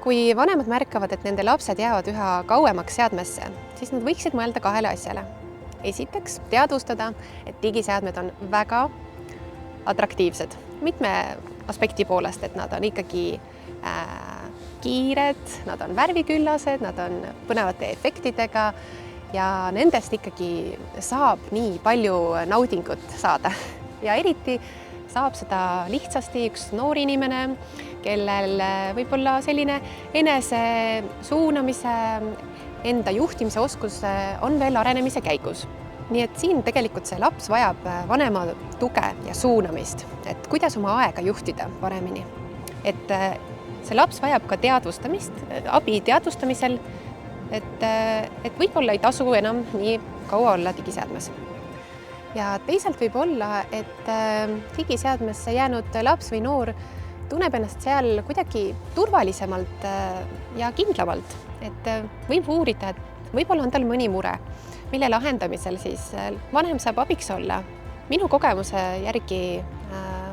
Kui vanemad märkavad, et nende lapsed jäävad üha kauemaks seadmesse, siis nad võiksid mõelda kahele asjale. Esiteks, teadvustada, et digiseadmed on väga atraktiivsed. Mitme aspekti poolest, et nad on ikkagi kiired, nad on värviküllased, nad on põnevate efektidega ja nendest ikkagi saab nii palju naudingut saada. Ja eriti saab seda lihtsasti üks noor inimene, kellel võib olla selline enese suunamise, enda juhtimise oskus on veel arenemise käigus. Nii et siin tegelikult see laps vajab vanema tuge ja suunamist, et kuidas oma aega juhtida paremini. Et see laps vajab ka teadvustamist, abi teadvustamisel, et võib-olla ei tasu enam nii kaua olla digiseadmes. Ja teisalt võib olla, et digiseadmesse jäänud laps või noor tunneb ennast seal kuidagi turvalisemalt ja kindlamalt, et võib uurida, et võib-olla on tal mõni mure, mille lahendamisel siis vanem saab abiks olla. Minu kogemuse järgi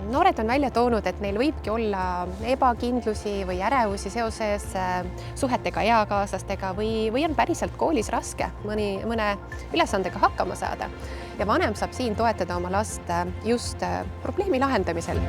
noored on välja toonud, et neil võibki olla ebakindlusi või ärevusi seoses suhetega eakaaslastega või on päriselt koolis raske mõne ülesandega hakkama saada. Ja vanem saab siin toetada oma last just probleemi lahendamisel.